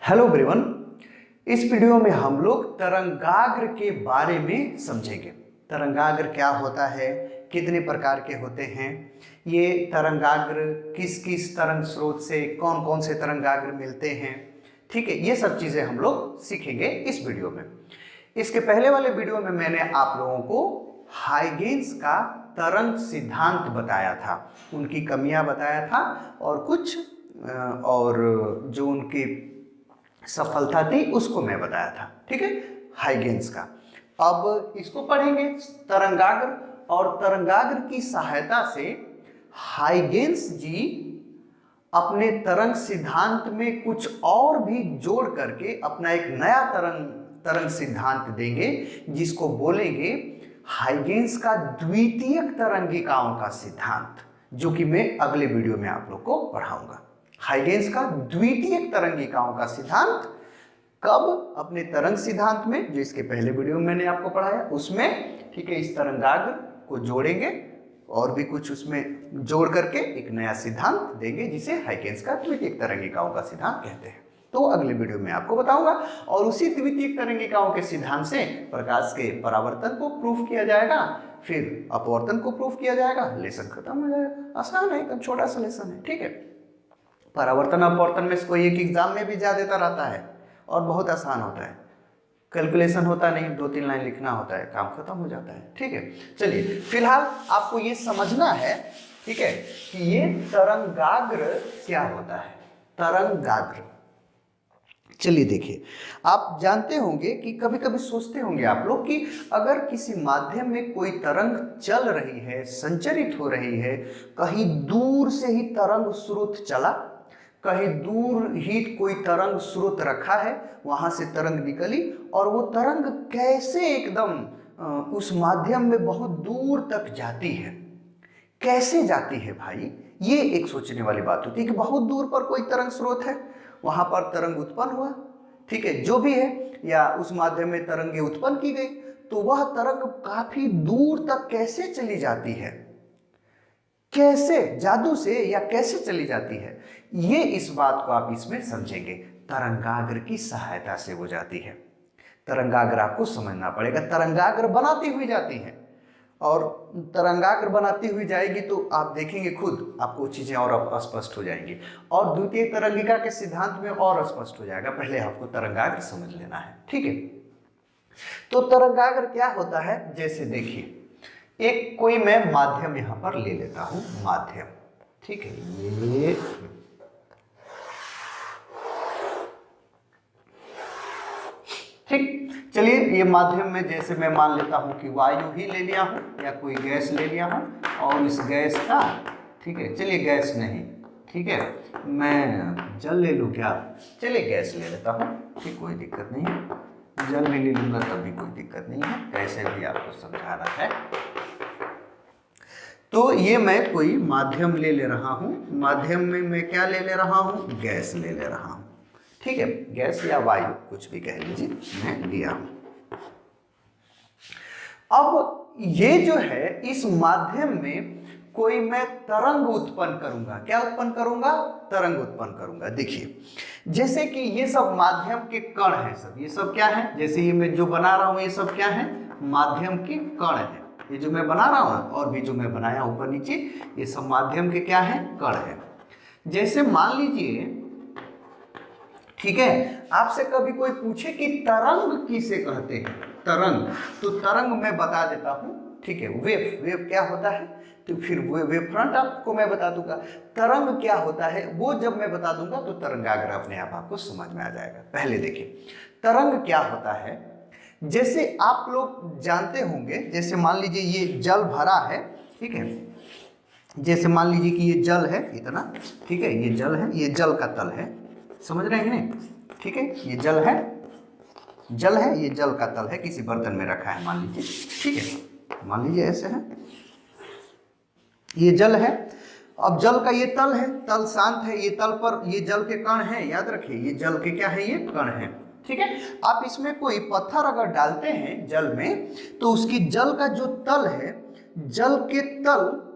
Hello everyone. इस video में हम लोग तरंगाग्र के बारे में समझेंगे। तरंगाग्र क्या होता है, कितने प्रकार के होते हैं, ये तरंगाग्र किस किस तरंग स्रोत से कौन कौन से तरंगाग्र मिलते हैं, ठीक है, ये सब चीज़ें हम लोग सीखेंगे इस वीडियो में। इसके पहले वाले वीडियो में मैंने आप लोगों को हाइगेंस का तरंग सिद्धांत बताया था, उनकी कमियां बताया था और कुछ और जो उनकी सफलता थी उसको मैं बताया था, ठीक है, हाइगेंस का। अब इसको पढ़ेंगे तरंगाग्र, और तरंगाग्र की सहायता से हाइगेंस जी अपने तरंग सिद्धांत में कुछ और भी जोड़ करके अपना एक नया तरंग सिद्धांत देंगे, जिसको बोलेंगे हाइगेंस का द्वितीयक तरंगिकाओं का सिद्धांत, जो कि मैं अगले वीडियो में आप लोग को पढ़ाऊंगा। हाइगेंस का द्वितीयक तरंगिकाओं का सिद्धांत कब? अपने तरंग सिद्धांत में, जो इसके पहले वीडियो में मैंने आपको पढ़ाया उसमें, ठीक है। इस तरंगाग्र को जोड़ेंगे और भी कुछ उसमें जोड़ करके एक नया सिद्धांत देंगे, जिसे हाइगेंस का द्वितीयक तरंगिकाओं का सिद्धांत कहते हैं। तो अगले वीडियो में आपको बताऊंगा। और उसी द्वितीयक तरंगिकाओं के सिद्धांत से प्रकाश के परावर्तन को प्रूफ किया जाएगा, फिर अपवर्तन को प्रूफ किया जाएगा, लेसन खत्म हो जाएगा। आसान है, एकदम छोटा सा लेसन है, ठीक है। परावर्तन अपवर्तन में से कोई एक एग्जाम में भी ज्यादातर आता है और बहुत आसान होता है, कैलकुलेशन होता नहीं, 2-3 लाइन लिखना होता है, काम खत्म हो जाता है, ठीक है। चलिए, फिलहाल आपको ये समझना है, ठीक है, कि ये तरंगाग्र क्या होता है। तरंगाग्र, चलिए देखिए, आप जानते होंगे कि कभी कभी सोचते होंगे आप लोग कि अगर किसी माध्यम में कोई तरंग चल रही है, संचरित हो रही है, कहीं दूर से ही तरंग स्रोत चला, कहीं दूर ही कोई तरंग स्रोत रखा है, वहां से तरंग निकली और वो तरंग कैसे एकदम उस माध्यम में बहुत दूर तक जाती है। कैसे जाती है भाई, ये एक सोचने वाली बात होती है कि बहुत दूर पर कोई तरंग स्रोत है, वहां पर तरंग उत्पन्न हुआ, ठीक है, जो भी है, या उस माध्यम में तरंगे उत्पन्न की गई, तो वह तरंग काफी दूर तक कैसे चली जाती है, कैसे, जादू से या कैसे चली जाती है, ये इस बात को आप इसमें समझेंगे। तरंगाग्र की सहायता से वो जाती है। तरंगाग्र आपको समझना पड़ेगा। तरंगाग्र बनाती हुई जाती है, और तरंगाग्र बनाती हुई जाएगी तो आप देखेंगे खुद आपको चीजें और स्पष्ट हो जाएंगी, और द्वितीय तरंगिका के सिद्धांत में और स्पष्ट हो जाएगा। पहले आपको तरंगाग्र समझ लेना है, ठीक है। तो तरंगाग्र क्या होता है, जैसे देखिए, एक कोई मैं माध्यम यहां पर ले लेता हूं, माध्यम, ठीक है, ये ठीक। चलिए, ये माध्यम में जैसे मैं मान लेता हूं कि वायु ही ले लिया हूं या कोई गैस ले लिया हूं, और इस गैस का, ठीक है, चलिए गैस नहीं, ठीक है, मैं जल ले लूं क्या, चलिए गैस ले लेता हूं, ठीक, कोई दिक्कत नहीं है, जल भी ले लूंगा तब भी कोई दिक्कत नहीं है, कैसे भी आपको समझाना है। तो ये मैं कोई माध्यम ले रहा हूं, माध्यम में मैं क्या ले रहा हूं, गैस ले रहा हूं, ठीक है, गैस या वायु कुछ भी कह लीजिए, मैं लिया हूं। अब ये जो है, इस माध्यम में कोई मैं तरंग उत्पन्न करूंगा, क्या उत्पन्न करूंगा, तरंग उत्पन्न करूंगा। देखिए, जैसे कि ये सब माध्यम के कण हैं, सब ये सब क्या है, जैसे ये मैं जो बना रहा हूं, ये सब क्या है, माध्यम के कण है, ये जो मैं बना रहा हूं, और भी जो मैं बनाया ऊपर नीचे, ये सब माध्यम के क्या है, कण है। जैसे मान लीजिए, ठीक है, आपसे कभी कोई पूछे कि तरंग किसे कहते हैं, तरंग, तो तरंग मैं बता देता हूं, ठीक है। वेव, वेव क्या होता है, तो फिर वेव फ्रंट आपको मैं बता दूंगा। तरंग क्या होता है वो जब मैं बता दूंगा तो तरंगाग्र अपने आप आपको समझ में आ जाएगा। पहले देखिए, तरंग क्या होता है, जैसे आप लोग जानते होंगे, जैसे मान लीजिए ये जल भरा है, ठीक है, जैसे मान लीजिए कि ये जल है इतना, ठीक है, ये जल है, ये जल का तल है, समझ रहे हैं कि नहीं, ठीक है, ये जल है, जल है, ये जल का तल है, किसी बर्तन में रखा है मान लीजिए, ठीक है, मान लीजिए ऐसे है, ये जल है। अब जल का ये तल है, तल शांत है, ये तल पर ये जल के कण हैं, याद रखिए, ये जल के क्या है, ये कण है, ठीक है। आप इसमें कोई पत्थर अगर डालते हैं जल में, तो उसकी जल का जो तल है, जल के तल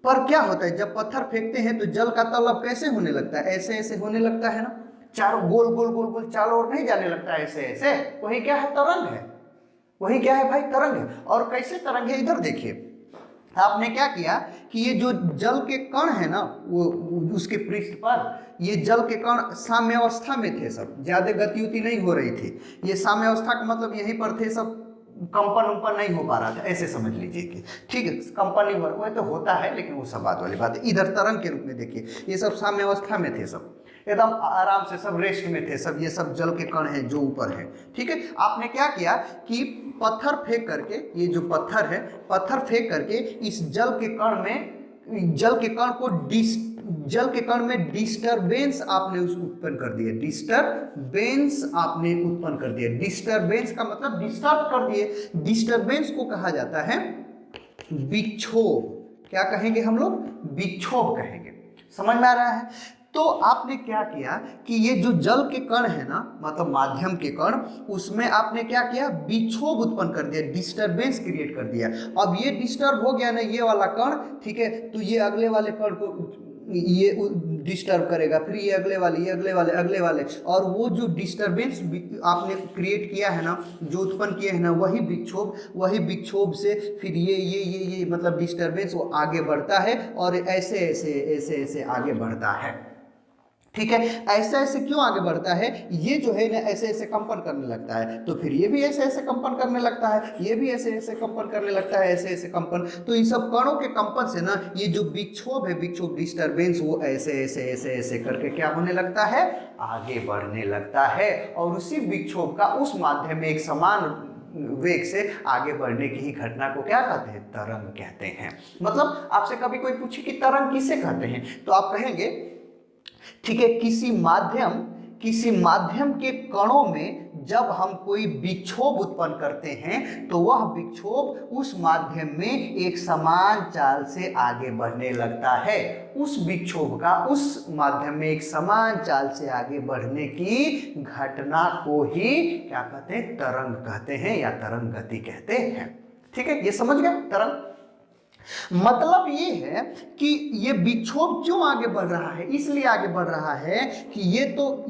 पर क्या होता है, जब पत्थर फेंकते हैं तो जल का तल अब कैसे होने लगता है, ऐसे ऐसे होने लगता है ना, चारों गोल गोल गोल गोल चारों ओर नहीं जाने लगता है ऐसे ऐसे, वही क्या है, तरंग है। वही क्या है भाई, तरंग है। और कैसे तरंग है, इधर देखिए, आपने क्या किया कि ये जो जल के कण है ना, वो उसके पृष्ठ पर ये जल के कण साम्य अवस्था में थे, सब ज्यादा गति उति नहीं हो रही थी। ये साम्य अवस्था का मतलब यहीं पर थे सब, कंपन उम्पन नहीं हो पा रहा था, ऐसे समझ लीजिए कि ठीक है, कंपन नहीं हो रहा, वो तो होता है लेकिन वो सब बात वाली बात है। इधर तरंग के रूप में देखिए, ये सब साम्य अवस्था में थे, सब एकदम आराम से, सब रेस्ट में थे, सब ये सब जल के कण हैं जो ऊपर है। ठीक है, आपने क्या किया कि पत्थर फेंक करके, ये जो पत्थर है, पत्थर फेंक करके इस जल के कण में, जल के कण को जल के कण में डिस्टरबेंस आपने उत्पन्न कर दिया, डिस्टरबेंस आपने उत्पन्न कर दिया। डिस्टरबेंस का मतलब डिस्टर्ब कर दिए। डिस्टरबेंस को कहा जाता है विक्षोभ। क्या कहेंगे हम लोग, विक्षोभ कहेंगे। समझ में आ रहा है। तो आपने क्या किया कि ये जो जल के कण है ना, मतलब माध्यम के कण, उसमें आपने क्या किया, विक्षोभ उत्पन्न कर दिया, डिस्टरबेंस क्रिएट कर दिया। अब ये डिस्टर्ब हो गया ना ये वाला कण, ठीक है, तो ये अगले वाले कण को ये डिस्टर्ब करेगा, फिर ये अगले वाले, ये अगले वाले, अगले वाले, और वो जो डिस्टरबेंस आपने क्रिएट किया है ना, जो उत्पन्न किए हैं ना, वही विक्षोभ से फिर ये मतलब डिस्टरबेंस वो आगे बढ़ता है और ऐसे ऐसे ऐसे ऐसे आगे बढ़ता है। ठीक है, ऐसे ऐसे क्यों आगे बढ़ता है, ये जो है ना ऐसे ऐसे कंपन करने लगता है, तो फिर ये भी ऐसे ऐसे कंपन करने लगता है, ये भी ऐसे ऐसे कंपन करने लगता है, ऐसे ऐसे कंपन। तो इन सब कणों के कंपन से ना ये जो विक्षोभ है, विक्षोभ डिस्टरबेंस, वो ऐसे ऐसे ऐसे ऐसे करके क्या होने लगता है, आगे बढ़ने लगता है। और उसी विक्षोभ का उस माध्यम में एक समान वेग से आगे बढ़ने की ही घटना को क्या कहते हैं, तरंग कहते हैं। मतलब आपसे कभी कोई पूछे कि तरंग किसे कहते हैं, तो आप कहेंगे ठीक है, किसी माध्यम के कणों में जब हम कोई विक्षोभ उत्पन्न करते हैं तो वह विक्षोभ उस माध्यम में एक समान चाल से आगे बढ़ने लगता है। उस विक्षोभ का उस माध्यम में एक समान चाल से आगे बढ़ने की घटना को ही क्या कहते हैं, तरंग कहते हैं या तरंग गति कहते हैं। ठीक है, ये समझ गए तरंग। मतलब ये है कि ये विक्षोभ क्यों आगे बढ़ रहा है, इसलिए आगे बढ़ रहा है कि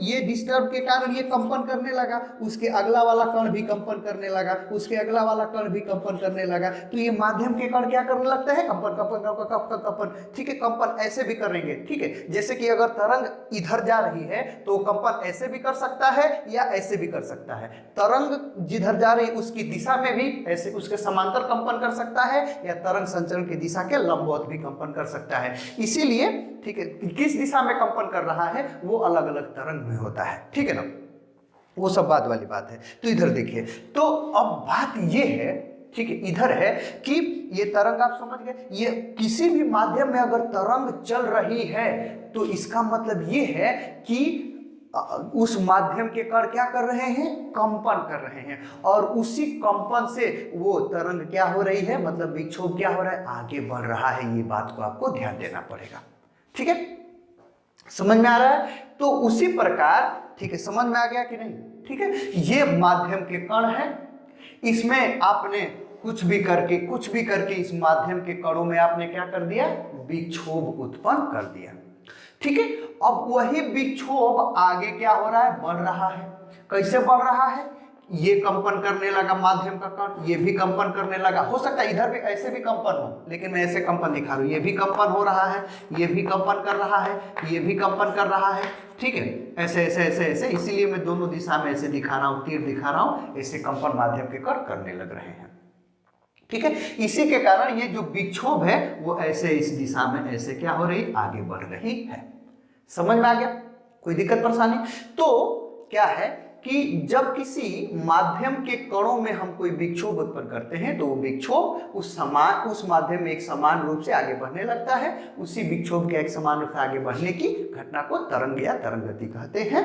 ये डिस्टर्ब के कारण ये कंपन करने लगा, उसके अगला वाला कण भी कंपन करने लगा, उसके अगला वाला कण भी कंपन करने लगा, तो ये माध्यम के कण क्या करने लगता है, कंपन कंपन कंपन कंपन। ठीक है, कंपन ऐसे भी करेंगे। ठीक है, जैसे कि अगर तरंग इधर जा रही है तो कंपन ऐसे भी कर सकता है या ऐसे भी कर सकता है। तरंग जिधर जा रही उसकी दिशा में भी ऐसे उसके समांतर कंपन कर सकता है, या तरंग संचरण की दिशा के लंबवत भी कंपन कर सकता है। इसीलिए ठीक है, किस दिशा में कंपन कर रहा है वो अलग अलग तरंग में होता है। ठीक है ना, वो सब बात वाली बात है। तो इधर देखिए, तो अब बात ये है, ठीक है, इधर है कि ये तरंग आप समझ गए, ये किसी भी माध्यम में अगर तरंग चल रही है तो इसका मतलब ये है कि उस माध्यम के कण क्या कर रहे हैं, कंपन कर रहे हैं, और उसी कंपन से वो तरंग क्या हो रही है, मतलब विक्षोभ क्या हो रहा है, आगे बढ़ रहा है। ये बात को आपको ध्यान देना पड़ेगा। ठीक है, समझ में आ रहा है। तो उसी प्रकार, ठीक है, समझ में आ गया कि नहीं। ठीक है, ये माध्यम के कण है, इसमें आपने कुछ भी करके इस माध्यम के कणों में आपने क्या कर दिया, विक्षोभ उत्पन्न कर दिया। ठीक है, अब वही विक्षोभ आगे क्या हो रहा है, बढ़ रहा है। कैसे बढ़ रहा है, ये कंपन करने लगा माध्यम का कण, ये भी कंपन करने लगा। हो सकता है इधर भी ऐसे भी कंपन हो, लेकिन मैं ऐसे कंपन दिखा रहा हूं, ये भी कंपन हो रहा है, ये भी कंपन कर रहा है, ये भी कंपन कर रहा है। ठीक है, ऐसे ऐसे ऐसे ऐसे, इसीलिए मैं दोनों दिशा में ऐसे दिखा रहा हूं, तीर दिखा रहा हूं, ऐसे कंपन माध्यम के कण करने लग रहे हैं। ठीक है, इसी के कारण ये जो विक्षोभ है वो ऐसे इस दिशा में ऐसे क्या हो रही, आगे बढ़ रही है। समझ में आ गया, कोई दिक्कत परेशानी। तो क्या है कि जब किसी माध्यम के कणों में हम कोई विक्षोभ उत्पन्न करते हैं तो वो विक्षोभ उस माध्यम में एक समान रूप से आगे बढ़ने लगता है। उसी विक्षोभ के एक समान रूप से आगे बढ़ने की घटना को तरंग या तरंग गति कहते हैं।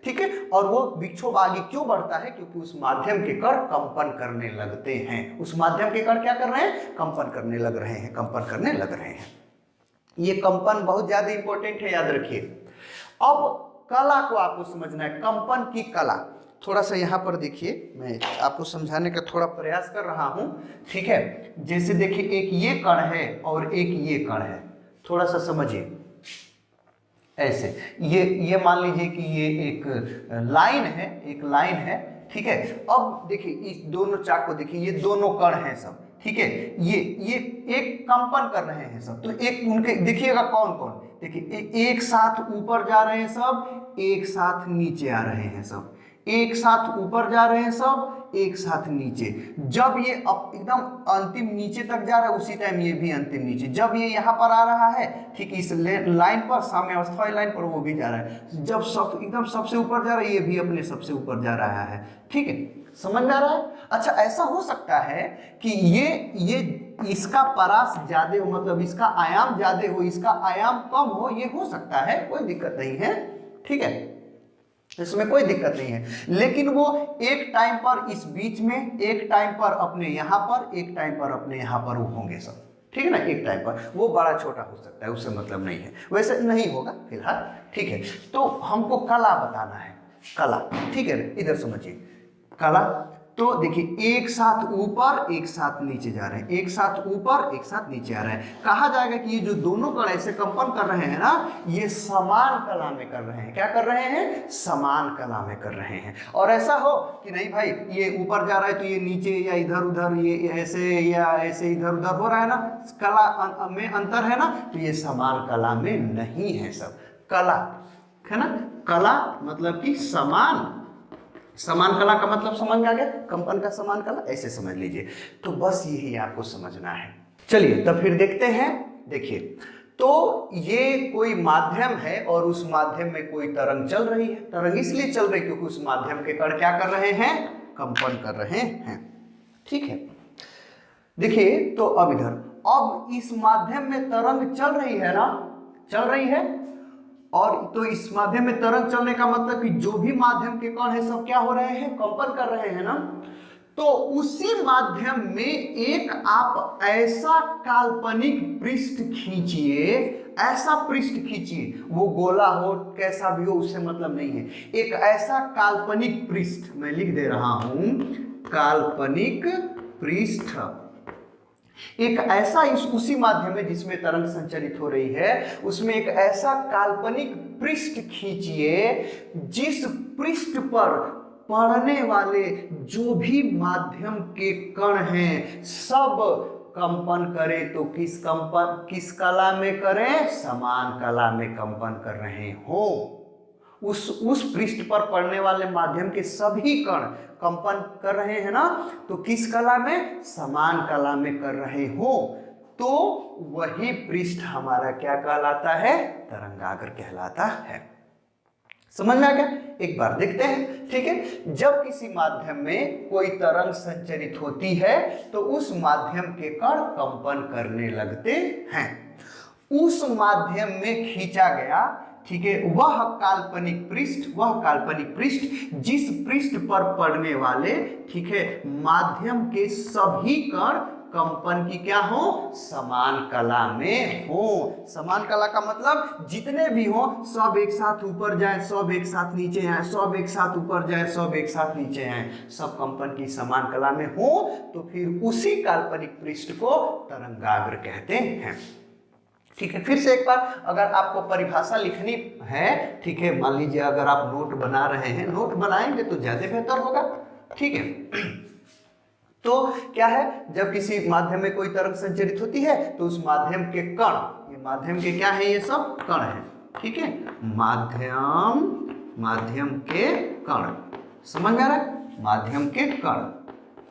ठीक है, और वो विक्षोभ आगे क्यों बढ़ता है, क्योंकि उस माध्यम के कण कंपन करने लगते हैं। उस माध्यम के कण क्या कर रहे हैं, कंपन करने लग रहे हैं, कंपन करने लग रहे हैं। ये कंपन बहुत ज्यादा इंपॉर्टेंट है, याद रखिए। अब कला को आपको समझना है, कंपन की कला। थोड़ा सा यहाँ पर देखिए, मैं आपको समझाने का थोड़ा प्रयास कर रहा हूँ। ठीक है, जैसे देखिए एक ये कण है और एक ये कण है, थोड़ा सा समझिए। ऐसे ये मान लीजिए कि ये एक लाइन है, एक लाइन है, ठीक है। अब देखिए इस दोनों चाक को देखिए, ये दोनों कण हैं सब, ठीक है। ये एक कंपन कर रहे हैं सब, तो एक उनके देखिएगा कौन कौन, देखिए एक साथ ऊपर जा रहे हैं सब, एक साथ नीचे आ रहे हैं सब, एक साथ ऊपर जा रहे हैं सब, एक साथ नीचे। जब ये एकदम अंतिम नीचे तक जा रहा है उसी टाइम ये भी अंतिम नीचे। जब ये यहाँ पर आ रहा है, ठीक इस लाइन पर, साम्यावस्था वाली लाइन पर वो भी जा रहा है। जब सब एकदम सबसे ऊपर जा रहा है, ये भी अपने सबसे ऊपर जा रहा है, ठीक है। समझ में आ रहा है? अच्छा, ऐसा हो सकता है कि ये इसका परास ज्यादा हो, मतलब इसका आयाम ज्यादा हो, इसका आयाम कम हो, ये हो सकता है, कोई दिक्कत नहीं है, ठीक है, इसमें कोई दिक्कत नहीं है। लेकिन वो एक टाइम पर इस बीच में, एक टाइम पर अपने यहाँ पर, एक टाइम पर अपने यहाँ पर वो होंगे सब, ठीक है ना। एक टाइम पर वो बड़ा छोटा हो सकता है, उससे मतलब नहीं है, वैसे नहीं होगा फिलहाल, ठीक है। तो हमको कला बताना है, कला, ठीक है। इधर समझिए कला, तो देखिए एक साथ ऊपर एक साथ नीचे जा रहे हैं, एक साथ ऊपर एक साथ नीचे आ रहे हैं। कहा जाएगा कि ये जो दोनों कण ऐसे कंपन कर रहे हैं ना, ये समान कला में कर रहे हैं। क्या कर रहे हैं? समान कला में कर रहे हैं। और ऐसा हो कि नहीं भाई ये ऊपर जा रहा है तो ये नीचे या इधर उधर, ये ऐसे या ऐसे इधर उधर हो रहा है ना, कला में अंतर है ना, तो ये समान कला में नहीं है सब। कला है ना, कला मतलब कि समान, समान कला का मतलब समझ में आ गया, कंपन का समान कला, ऐसे समझ लीजिए। तो बस यही आपको समझना है। चलिए तब फिर देखते हैं। देखिए तो ये कोई माध्यम है और उस माध्यम में कोई तरंग चल रही है। तरंग इसलिए चल रही क्योंकि उस माध्यम के कण क्या कर रहे हैं? कंपन कर रहे हैं, ठीक है। देखिए तो अब इधर, अब इस माध्यम में तरंग चल रही है ना, चल रही है। और तो इस माध्यम में तरंग चलने का मतलब कि जो भी माध्यम के कण है सब क्या हो रहे हैं? कंपन कर रहे हैं ना। तो उसी माध्यम में एक आप ऐसा काल्पनिक पृष्ठ खींचिए, ऐसा पृष्ठ खींचिए, वो गोला हो कैसा भी हो उससे मतलब नहीं है। एक ऐसा काल्पनिक पृष्ठ, मैं लिख दे रहा हूं, काल्पनिक पृष्ठ, एक ऐसा उसी माध्यम में जिसमें तरंग संचरित हो रही है, उसमें एक ऐसा काल्पनिक पृष्ठ खींचिए जिस पृष्ठ पर पड़ने वाले जो भी माध्यम के कण हैं सब कंपन करे। तो किस कला में करें? समान कला में कंपन कर रहे हो। उस पृष्ठ पर पड़ने वाले माध्यम के सभी कण कंपन कर रहे हैं ना, तो किस कला में? समान कला में कर रहे हो। तो वही पृष्ठ हमारा क्या कहलाता है? तरंगाग्र कहलाता है। समझ में आ गया? एक बार देखते हैं, ठीक है। जब किसी माध्यम में कोई तरंग संचरित होती है तो उस माध्यम के कण कंपन करने लगते हैं। उस माध्यम में खींचा गया, ठीक है, वह काल्पनिक पृष्ठ जिस पृष्ठ पर पड़ने वाले, ठीक है, माध्यम के सभी कण कंपन की क्या हो? समान कला में हो। समान कला का मतलब जितने भी हो सब एक साथ ऊपर जाए, सब एक साथ नीचे आए, सब एक साथ ऊपर जाए, सब एक साथ नीचे आए, सब कंपन की समान कला में हो। तो फिर उसी काल्पनिक पृष्ठ को तरंगाग्र कहते हैं, ठीक है। फिर से एक बार अगर आपको परिभाषा लिखनी है, ठीक है, मान लीजिए अगर आप नोट बना रहे हैं, नोट बनाएंगे तो ज्यादा बेहतर होगा, ठीक है। तो क्या है, जब किसी माध्यम में कोई तरंग संचरित होती है तो उस माध्यम के कण, ये माध्यम के क्या है? ये सब कण है, ठीक है। माध्यम के कण, समझ में आ रहा है? माध्यम के कण,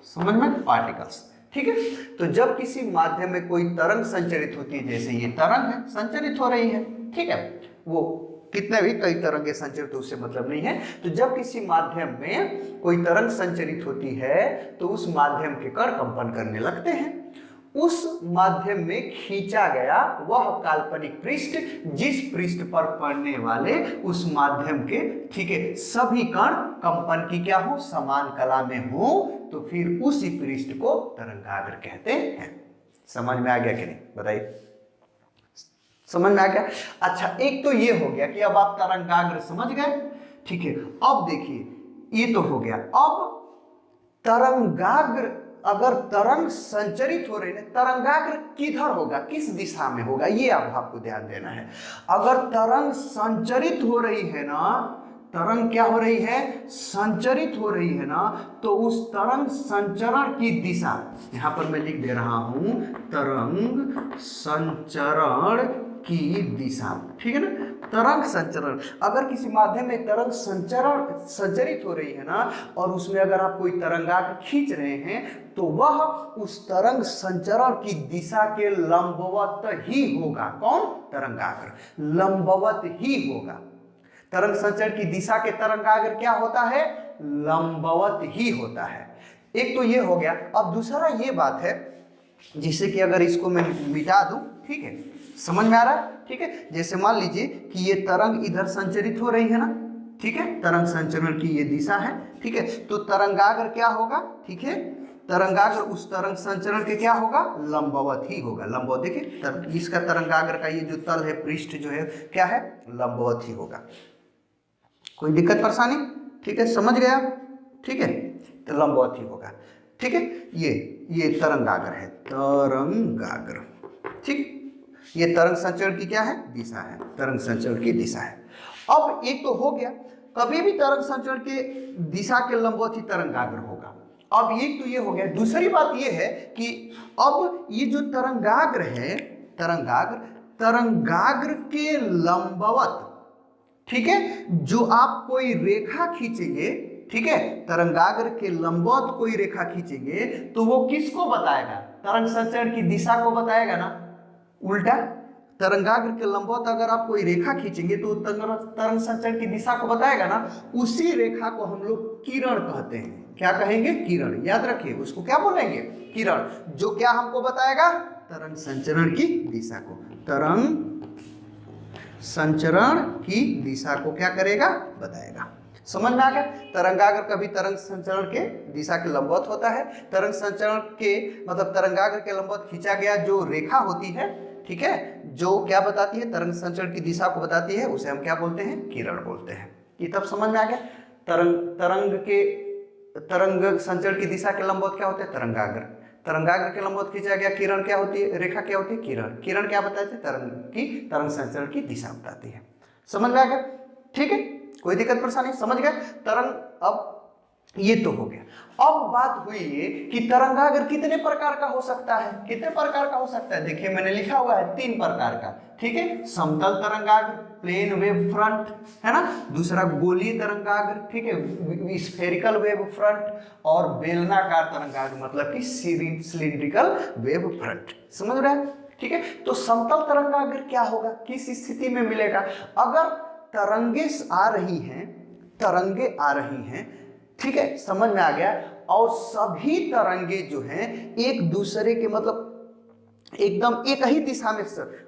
समझ में? पार्टिकल्स, ठीक है। तो जब किसी माध्यम में कोई तरंग संचरित होती है, जैसे ये तरंग है, संचरित हो रही है, ठीक है, वो कितने भी कई तरंगे संचरित हो उससे मतलब नहीं है। तो जब किसी माध्यम में कोई तरंग संचरित होती है तो उस माध्यम के कण कंपन करने लगते हैं। उस माध्यम में खींचा गया वह काल्पनिक पृष्ठ जिस पृष्ठ पर पड़ने वाले उस माध्यम के, ठीक है, सभी कण कंपन की क्या हो? समान कला में हो। तो फिर उसी पृष्ठ को तरंगाग्र कहते हैं। समझ में आ गया कि नहीं? बताइए, समझ में आ गया? अच्छा, एक तो ये हो गया कि अब आप तरंगाग्र समझ गए, ठीक है। अब देखिए ये तो हो गया। अब तरंगाग्र अगर तरंग संचरित हो रही है, तरंगाग्र किधर होगा, किस दिशा में होगा, ये आपको ध्यान देना है। अगर तरंग संचरित हो रही है ना, तरंग क्या हो रही है, संचरित हो रही है ना, तो उस तरंग संचरण की दिशा, यहां पर मैं लिख दे रहा हूं, तरंग संचरण की दिशा, ठीक है ना। तरंग संचरण, अगर किसी माध्यम में तरंग संचरित हो रही है ना, और उसमें अगर आप कोई तरंगाग्र खींच रहे हैं, तो वह उस तरंग संचरण की दिशा के लंबवत ही होगा। कौन, तरंगाग्र लंबवत ही होगा। तरंग संचरण की दिशा के तरंगाग्र क्या होता है, लंबवत ही होता है। एक तो ये हो गया। अब दूसरा ये बात है, जिससे कि अगर इसको मैं मिटा दूं, ठीक है, समझ में आ रहा है, ठीक है। जैसे मान लीजिए कि ये तरंग इधर संचरित हो रही है ना, ठीक है, तरंग संचरण की ये दिशा है, ठीक है, तो तरंगाग्र क्या होगा, ठीक है, तरंगाग्र उस तरंग संचरण के क्या होगा, लंबवत ही होगा। लंबवत, देखिए इसका तरंगाग्र का ये जो तल है, पृष्ठ जो है क्या है, लंबवत ही होगा। कोई दिक्कत परेशानी, ठीक है, समझ गया, ठीक है, तो लंबवत ही होगा, ठीक है। ये तरंगाग्र है, तरंगाग्र, ठीक, ये तरंग संचरण की क्या है, दिशा है, तरंग संचरण की दिशा है। अब एक तो हो गया, कभी भी तरंग संचरण के दिशा के लंबवत ही तरंगाग्र होगा। अब एक तो ये हो गया। दूसरी बात ये है कि अब ये जो तरंगाग्र है, तरंगाग्र के लंबवत, ठीक है, जो आप कोई रेखा खींचेंगे, ठीक है, तरंगाग्र के लंबवत कोई रेखा खींचेंगे, तो वो किसको बताएगा, तरंग संचरण की दिशा को बताएगा ना। उल्टा, तरंगाग्र के लंबवत अगर आप कोई रेखा खींचेंगे तो तरंग संचरण की दिशा को बताएगा ना। उसी रेखा को हम लोग किरण कहते हैं। क्या कहेंगे, किरण, याद रखिए, उसको क्या बोलेंगे, किरण, जो क्या हमको बताएगा, तरंग संचरण की दिशा को, तरंग संचरण की दिशा को क्या करेगा, बताएगा। समझ में आ गया। तरंगाग्र कभी तरंग संचरण के दिशा के लंबवत होता है। तरंग संचरण के मतलब तरंगाग्र के लंबवत खींचा गया जो रेखा होती है, ठीक है, जो क्या बताती है, तरंग संचरण की दिशा को बताती है, उसे हम क्या बोलते हैं, किरण बोलते हैं। ये तब समझ में आ गया। तरंग संचरण की दिशा के लंबवत क्या होते हैं, तरंगाग्र। तरंगाग्र के लंबवत खींचा गया किरण क्या होती है, रेखा क्या होती है, किरण। किरण क्या बताती है, तरंग संचरण की दिशा बताती है। समझ में आ गया, ठीक है, कोई दिक्कत परेशानी, समझ गए तरंग। अब ये तो हो गया। अब बात हुई ये कि तरंगाग्र कितने प्रकार का हो सकता है, कितने प्रकार का हो सकता है। देखिए मैंने लिखा हुआ है 3 प्रकार का, ठीक है, समतल तरंगाग्र, प्लेन वेव फ्रंट, है ना, दूसरा गोलीय तरंगाग्र, ठीक है, स्फेरिकल वेव फ्रंट, और बेलनाकार तरंगाग्र मतलब कि सिलिंड्रिकल वेव फ्रंट। समझ रहे हैं, ठीक है। तो समतल तरंगाग्र क्या होगा, किस स्थिति में मिलेगा, अगर तरंगे आ रही हैं, ठीक है, समझ में आ गया, और सभी तरंगे जो हैं एक दूसरे के मतलब एकदम एक ही दिशा में,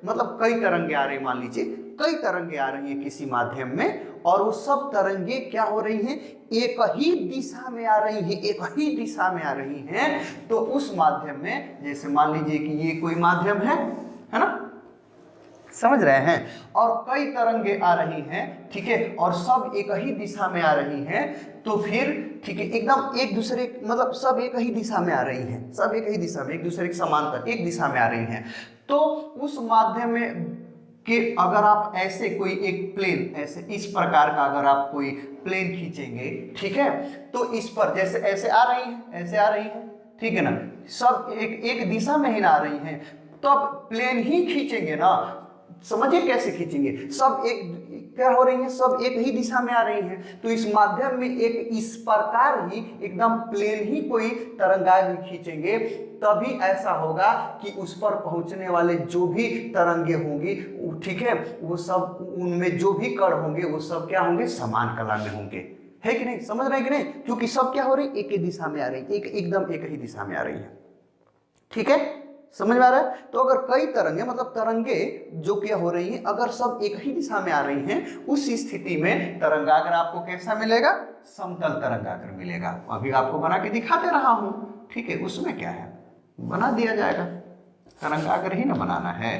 मतलब कई तरंगे आ रही, मान लीजिए कई तरंगे आ रही हैं किसी माध्यम में, और वो सब तरंगे क्या हो रही हैं, एक ही दिशा में आ रही हैं, एक ही दिशा में आ रही हैं। तो उस माध्यम में, जैसे मान लीजिए कि ये कोई माध्यम है ना, समझ रहे हैं, और कई तरंगे आ रही हैं, ठीक है, और सब एक ही दिशा में आ रही हैं, तो फिर ठीक है, एकदम एक दूसरे मतलब सब एक ही दिशा में आ रही हैं, सब एक ही दिशा में, एक दूसरे के समांतर एक दिशा में आ रही हैं। तो उस माध्यम में कि अगर आप ऐसे कोई एक प्लेन, ऐसे इस प्रकार का अगर आप कोई प्लेन खींचेंगे, ठीक है, तो इस पर जैसे ऐसे आ रही हैं, ऐसे आ रही हैं, ठीक है ना, सब एक दिशा में ही ना आ रही हैं, तो अब प्लेन ही खींचेंगे ना। समझिए कैसे खींचेंगे, सब एक क्या हो रही है, सब एक ही दिशा में आ रही हैं, तो इस माध्यम में एक इस प्रकार ही एकदम प्लेन ही कोई तरंगाग्र खींचेंगे, तभी ऐसा होगा कि उस पर पहुंचने वाले जो भी तरंगे होंगी, ठीक है, वो सब उनमें जो भी कण होंगे वो सब क्या होंगे, समान कला में होंगे, है कि नहीं, समझ रहे हैं कि नहीं, क्योंकि सब क्या हो रही, एक ही दिशा में आ रही, एकदम एक ही दिशा में आ रही है, ठीक है, समझ में आ रहा है। तो अगर कई तरंगे मतलब तरंगे जो क्या हो रही हैं, अगर सब एक ही दिशा में आ रही हैं, उस स्थिति में तरंगाग्र आपको कैसा मिलेगा, समतल तरंगाग्र मिलेगा। अभी आपको बना के दिखा दे रहा हूं, ठीक है, उसमें क्या है, बना दिया जाएगा, तरंगाग्र ही ना बनाना है।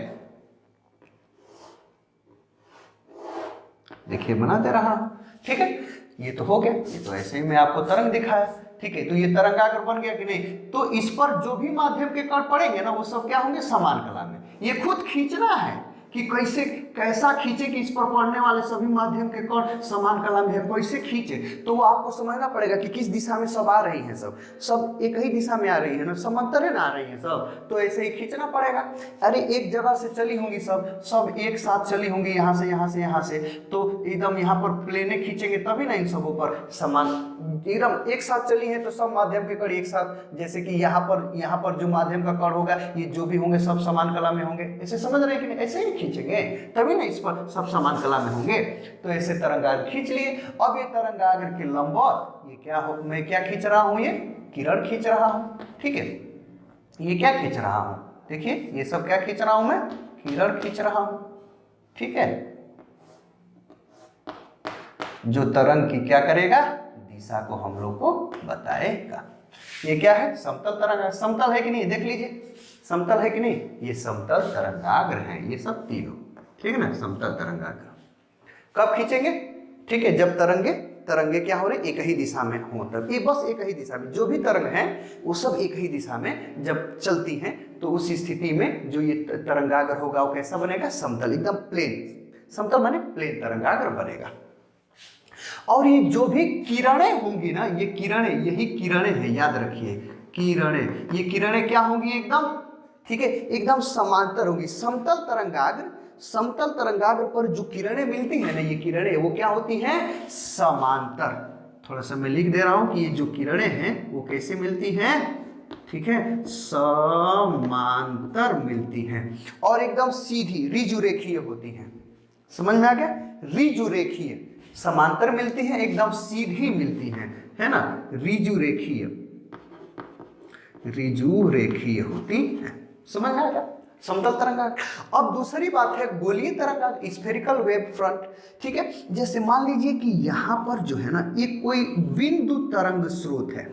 देखिए बना दे रहा हूं, ठीक है, ये तो हो गया, ये तो ऐसे ही मैं आपको तरंग दिखाया, ठीक है, तो ये तरंगाग्र बन गया कि नहीं। तो इस पर जो भी माध्यम के कण पड़ेंगे ना वो सब क्या होंगे, समान कला में। ये खुद खींचना है कि कैसे कैसा खींचे कि इस पर पड़ने वाले सभी माध्यम के कण समान कला में है, कैसे खींचे। तो वो आपको समझना पड़ेगा कि किस दिशा में सब आ रही हैं, सब एक ही दिशा में आ रही है ना, समांतर ना आ रही है सब, तो ऐसे ही खींचना पड़ेगा। अरे एक जगह से चली होंगी सब एक साथ चली होंगी, यहाँ से यहाँ से यहाँ से, तो एकदम यहाँ पर प्लेने खींचेंगे तभी ना इन सबों पर समान एकदम एक साथ चली है, तो सब माध्यम के कण एक साथ, जैसे कि यहाँ पर जो माध्यम का कण होगा ये जो भी होंगे सब समान कला में होंगे। ऐसे समझ रहे हैं कि नहीं, ऐसे ही खींचेंगे तभी ना इस पर सब समान कला में होंगे। तो ऐसे तरंगाग्र खींच लिए। अब ये तरंगाग्र के लंबवत ये क्या हो, मैं क्या खींच रहा हूं, ये किरण खींच रहा हूं, ठीक है। ये क्या खींच रहा हूं, देखिए ये सब क्या खींच रहा हूं, मैं किरण खींच रहा हूं, ठीक है, जो तरंग की क्या करेगा, दिशा को हम लोग को बताएगा। ये क्या है, समतल तरंग, समतल है कि नहीं, देख लीजिए समतल है कि नहीं, ये समतल तरंगाग्र है, ये सब तीनों, ठीक है ना, समतल तरंगाग्र। कब खींचेंगे, ठीक है, जब तरंगे क्या हो रहे, एक ही दिशा में हो, तब ये बस एक ही दिशा में जो भी तरंग है वो सब एक ही दिशा में जब चलती हैं, तो उस स्थिति में जो ये तरंगाग्र होगा वो कैसा बनेगा, समतल, एकदम प्लेन, समतल माने प्लेन तरंगाग्र बनेगा। और ये जो भी किरणें होंगी ना, ये किरणें, यही किरणें हैं, याद रखिए किरणें, ये किरणें क्या होंगी एकदम, ठीक है, एकदम समांतर होंगी। समतल तरंगाग्र पर जो किरणें मिलती हैं ना, ये किरणें वो क्या होती हैं, समांतर। थोड़ा सा मैं लिख दे रहा हूं कि ये जो किरणें हैं वो कैसे मिलती हैं, ठीक है, समांतर मिलती हैं और एकदम सीधी ऋजुरेखीय होती हैं। समझ में आ गया, ऋजुरेखीय, समांतर मिलती हैं, एकदम सीधी मिलती हैं, है ना, ऋजुरेखीय होती है। समझ में आएगा, समतल तरंगाग्र। अब दूसरी बात है गोलीय तरंगाग्र, स्फेरिकल वेव फ्रंट, ठीक है। जैसे मान लीजिए कि यहाँ पर जो है ना ये कोई बिंदु तरंग स्रोत है,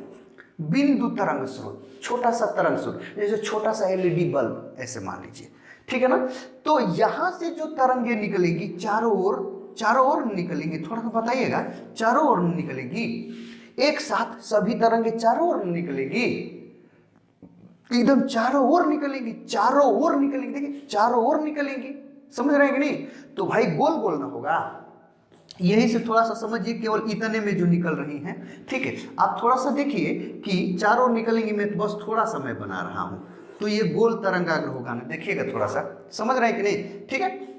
बिंदु तरंग स्रोत, छोटा सा तरंग स्रोत, जैसे छोटा सा एलईडी बल्ब, ऐसे मान लीजिए, ठीक है ना। तो यहाँ से जो तरंगे निकलेगी चारों ओर निकलेंगी, थोड़ा सा बताइएगा, चारों ओर निकलेगी, एक साथ सभी तरंगे चारों ओर निकलेगी, एकदम चारों ओर निकलेंगी, देखिए चारों ओर निकलेंगी, समझ रहे हैं कि नहीं। तो भाई गोल गोल ना होगा, यही से थोड़ा सा समझिए, केवल इतने में जो निकल रही हैं, ठीक है। आप थोड़ा सा देखिए कि चारों ओर निकलेंगी, मैं तो बस थोड़ा सा मैं बना रहा हूं, तो ये गोल तरंगाग्र होगा ना, देखिएगा थोड़ा सा, समझ रहे हैं कि नहीं, ठीक है।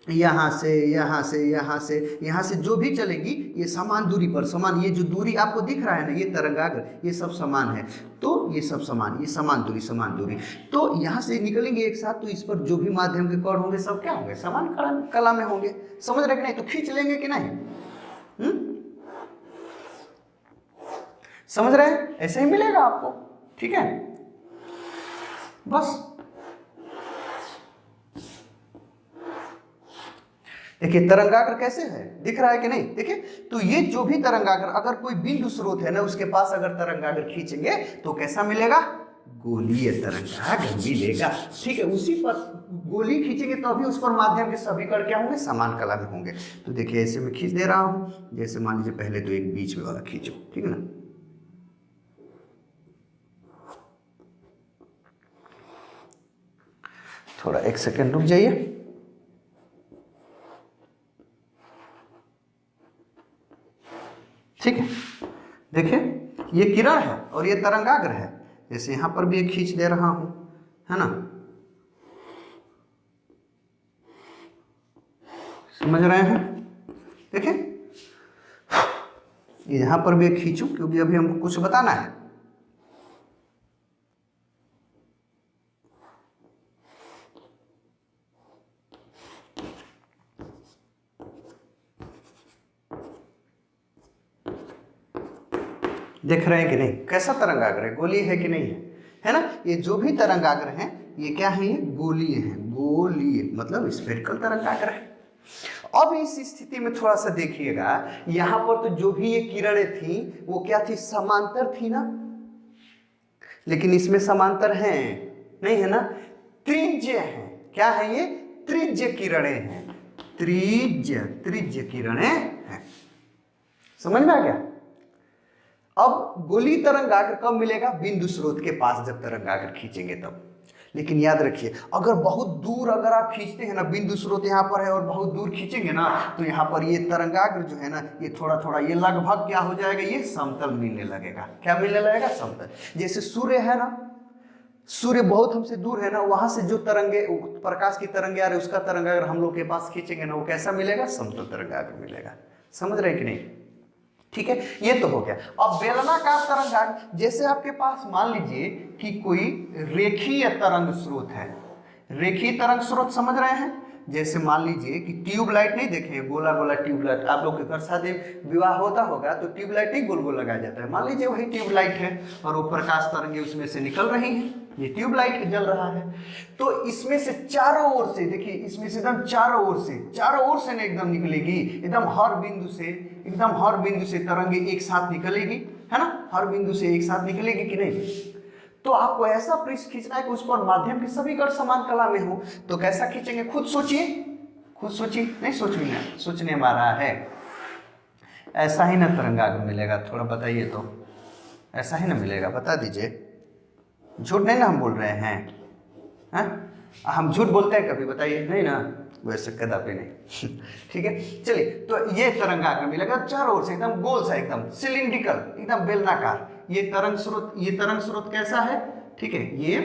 यहाँ से जो भी चलेगी ये समान दूरी पर, समान, ये जो दूरी आपको दिख रहा है ना, ये तरंगाग्र, ये सब समान है, तो ये सब समान, ये समान दूरी, तो यहाँ से निकलेंगे एक साथ, तो इस पर जो भी माध्यम के कण होंगे सब क्या होंगे, समान कला में होंगे। समझ रहे कि नहीं, तो खींच लेंगे कि नहीं, समझ रहे हैं, ऐसे ही मिलेगा आपको, ठीक है। बस देखिए तरंगाग्र कैसे है, दिख रहा है कि नहीं, देखिए। तो ये जो भी तरंगाग्र, अगर कोई बिंदु स्रोत है ना उसके पास अगर तरंगाग्र खींचेंगे तो कैसा मिलेगा, गोलीय तरंगाग्र मिलेगा, ठीक है। उसी पर गोली खींचेंगे तो अभी उस पर माध्यम के सभी कण क्या होंगे, समान कला में होंगे। तो देखिए ऐसे मैं खींच दे रहा हूं, जैसे मान लीजिए पहले तो एक बीच में वाला खींचो, ठीक है ना, थोड़ा एक सेकेंड रुक जाइए। ठीक है, देखिए ये किरण है और ये तरंगाग्र है, जैसे यहां पर भी एक खींच दे रहा हूं, है ना, समझ रहे हैं, देखिए यहां पर भी एक खींचूं क्योंकि अभी हमको कुछ बताना है। देख रहे हैं कि नहीं, कैसा तरंगाग्र है, गोलीय है कि नहीं है ना। ये जो भी तरंगाग्र हैं ये क्या है, ये गोलीय है, गोलीय मतलब स्फेरिकल तरंगाग्र है। अब इस स्थिति में थोड़ा सा देखिएगा, यहां पर तो जो भी ये किरणें थी वो क्या थी, समांतर थी ना, लेकिन इसमें समांतर है नहीं, है ना, त्रिज्य है, क्या है ये, त्रिज्य किरणें हैं, त्रिज्य किरणें हैं, समझ में आ गया। अब गोलीय तरंगाग्र कब मिलेगा? बिंदु स्रोत के पास जब तरंगाग्र खींचेंगे तब। लेकिन याद रखिए, अगर बहुत दूर अगर आप खींचते हैं ना, बिंदु स्रोत यहाँ पर है और बहुत दूर खींचेंगे ना, तो यहाँ पर ये तरंगाग्र जो है ना, ये थोड़ा थोड़ा ये लगभग क्या हो जाएगा, ये समतल मिलने लगेगा। क्या मिलने लगेगा? समतल। जैसे सूर्य है ना, सूर्य बहुत हमसे दूर है ना, वहां से जो तरंगे, प्रकाश की तरंगे आ रही है, उसका तरंगाग्र हम लोग के पास खींचेंगे ना, वो कैसा मिलेगा? समतल तरंगाग्र मिलेगा। समझ रहे हैं कि नहीं? ठीक है, ये तो हो गया। अब बेलनाकार तरंगाग्र, जैसे आपके पास मान लीजिए कि कोई रेखीय तरंग स्रोत है। रेखीय तरंग स्रोत समझ रहे हैं? जैसे मान लीजिए कि ट्यूबलाइट नहीं देखे, गोला गोला ट्यूबलाइट, आप लोग के घर शादी विवाह होता होगा तो ट्यूबलाइट ही गोल गोल लगाया जाता है। मान लीजिए वही ट्यूबलाइट है और वो प्रकाश तरंगे उसमें से निकल रही हैं, ये ट्यूबलाइट जल रहा है। तो इसमें से चारों ओर से देखिए, इसमें से एकदम चारों ओर से ना एकदम निकलेगी, एकदम हर बिंदु से तरंगे एक साथ निकलेगी, है ना, हर बिंदु से एक साथ निकलेगी कि नहीं। तो आपको ऐसा पृष्ठ खींचना है कि उस पर माध्यम के सभी कण समान कला में हो। तो कैसा खींचेंगे? खुद सोचिए, नहीं सोचने में आ रहा है। ऐसा ही ना तरंगाग्र मिलेगा? थोड़ा बताइए तो, ऐसा ही ना मिलेगा? बता दीजिए, झूठ नहीं ना हम बोल रहे हैं? हम झूठ बोलते हैं कभी? बताइए, नहीं ना? वैसे कदापि नहीं। ठीक है, चलिए, तो ये तरंगाग्र मिलेगा चारों ओर से एकदम गोल सा, एकदम सिलिंड्रिकल, एकदम बेलनाकार। ये तरंग स्रोत कैसा है? ठीक है, ये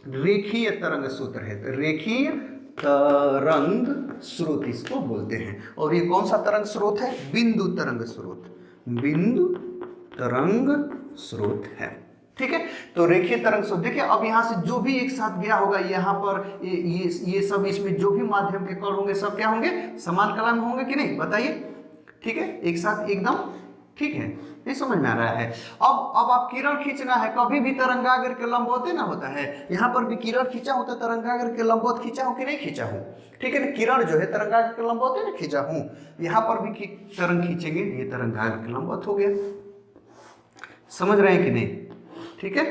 रेखीय तरंग सूत्र है, तो रेखीय तरंग स्रोत इसको बोलते हैं। और ये कौन सा तरंग स्रोत है? बिंदु तरंग स्रोत है। ठीक है, तो रेखीय तरंग स्रोत देखिए, अब यहाँ से जो भी एक साथ गया होगा, यहाँ पर ये सब, इसमें जो भी माध्यम के कण होंगे सब क्या होंगे? समान कला में होंगे कि नहीं? बताइए। ठीक है, एक साथ एकदम, ठीक है, ये समझ में आ रहा है। अब आप किरण खींचना है, कभी भी तरंगाग्र के लंबवत ना होता है। यहाँ पर भी किरण खींचा हो तो तरंगाग्र के लंबवत खींचा हो कि नहीं खींचा हूँ? ठीक है ना, किरण जो है तरंगाग्र के लंबवत ना खींचा हूँ। यहाँ पर भी तरंग खींचेंगे, ये तरंगाग्र के लंबवत हो गया। समझ रहे हैं कि नहीं? ठीक है,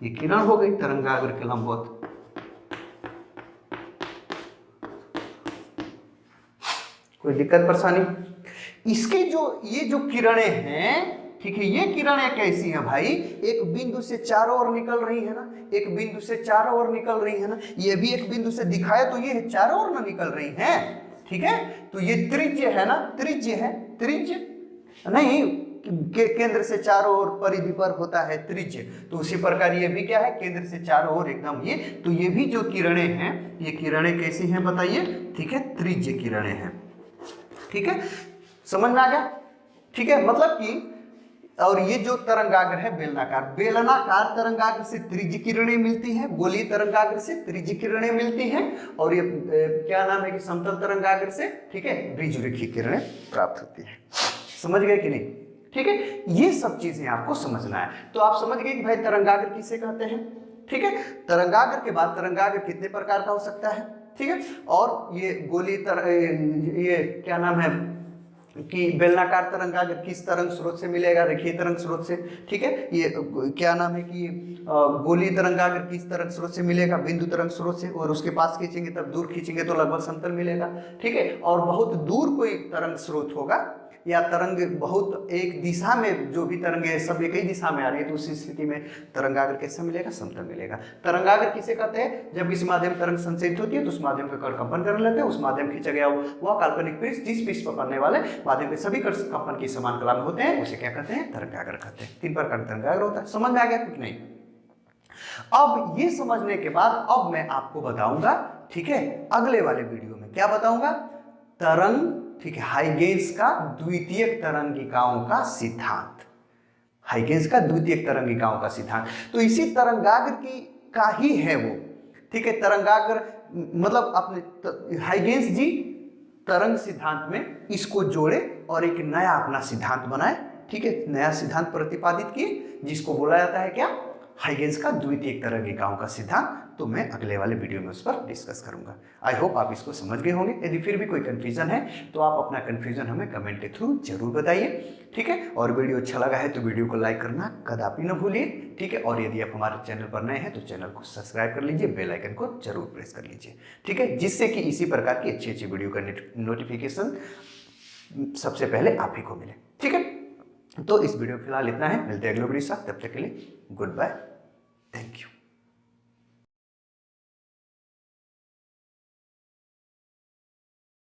ये किरण हो गई तरंगाग्र के लंबवत। कोई दिक्कत परेशानी? इसके ये जो किरणें हैं, ठीक है, ये किरणें कैसी हैं भाई? एक बिंदु से चारों ओर निकल रही है ना, एक बिंदु से चारों ओर निकल रही है ना, ये भी एक बिंदु से दिखाए तो ये चारों ओर ना निकल रही हैं। ठीक है, तो ये त्रिज्य है ना, त्रिज्य नहीं, केंद्र से चारों ओर परिधि पर होता है त्रिज्य। तो उसी प्रकार ये भी क्या है? केंद्र से चारों ओर एकदम ये। तो ये भी जो किरणें हैं, ये किरणें कैसी हैं बताइए? ठीक है, त्रिज्य किरणें हैं। ठीक है, समझ में आ गया? ठीक है, मतलब कि, और ये जो तरंगाग्र है बेलनाकार तरंगाग्र से त्रिज्य किरणें मिलती हैं, गोलीय तरंगाग्र से त्रिज्य किरणें मिलती हैं, और ये क्या नाम है कि समतल तरंगाग्र से, ठीक है, द्विध्रुवीय किरणें प्राप्त होती है। समझ गए कि नहीं? ठीक है, ये सब चीजें आपको समझना है। तो आप समझ गए कि भाई तरंगाग्र किसे कहते हैं। ठीक है, तरंगाग्र के बाद तरंगाग्र कितने प्रकार का हो सकता है? ठीक है, और ये ये क्या नाम है कि बेलनाकार तरंगाग्र किस तरंग स्रोत से मिलेगा? रेखीय तरंग स्रोत से। ठीक है, ये क्या नाम है कि गोलीय तरंगाग्र किस तरंग स्रोत से मिलेगा? बिंदु तरंग स्रोत से। और उसके पास खींचेंगे तब दूर खींचेंगे तो लगभग समतल मिलेगा। ठीक है, और बहुत दूर कोई तरंग स्रोत होगा या तरंग बहुत एक दिशा में, जो भी तरंगे सब एक ही दिशा में आ रही है, तो उस स्थिति में तरंगाग्र कैसा मिलेगा? समतल मिलेगा। तरंगाग्र किसे कहते हैं? जब इस माध्यम तरंग संचरित होती है तो उस माध्यम का कण कंपन करने लगते हैं, उस माध्यम खींचा गया वह काल्पनिक पृष्ठ जिस पृष्ठ पर पड़ने वाले माध्यम के सभी कण कंपन की समान कला में होते हैं, उसे क्या कहते हैं? तरंगाग्र कहते हैं। 3 प्रकार का तरंगाग्र होता है। समझ में आ गया कुछ नहीं? अब ये समझने के बाद अब मैं आपको बताऊंगा, ठीक है, अगले वाले वीडियो में क्या बताऊंगा? तरंग, ठीक है, हाइगेंस का द्वितीयक तरंगिकाओं का सिद्धांत। हाइगेंस का द्वितीयक तरंगिकाओं का सिद्धांत, तो इसी तरंगाग्र की का ही है वो। ठीक है, तरंगाग्र मतलब अपने हाइगेंस जी तरंग सिद्धांत में इसको जोड़े और एक नया अपना सिद्धांत बनाए। ठीक है, नया सिद्धांत प्रतिपादित किए जिसको बोला जाता है क्या? हाइगेंस का द्वितीयक तरंगिकाओं का सिद्धांत। तो मैं अगले वाले वीडियो में उस पर डिस्कस करूंगा। आई होप आप इसको समझ गए होंगे। यदि फिर भी कोई कंफ्यूजन है तो आप अपना कंफ्यूजन हमें कमेंट के थ्रू जरूर बताइए। ठीक है, और वीडियो अच्छा लगा है तो वीडियो को लाइक करना कदापि न भूलिए। ठीक है, और यदि आप हमारे चैनल पर नए हैं तो चैनल को सब्सक्राइब कर लीजिए, बेल आइकन को जरूर प्रेस कर लीजिए। ठीक है, जिससे कि इसी प्रकार की अच्छी अच्छी वीडियो का नोटिफिकेशन सबसे पहले आप ही को मिले। ठीक है, तो इस वीडियो में फिलहाल इतना है, मिलते हैं अगले वीडियो के साथ, तब तक के लिए गुड बाय, थैंक यू।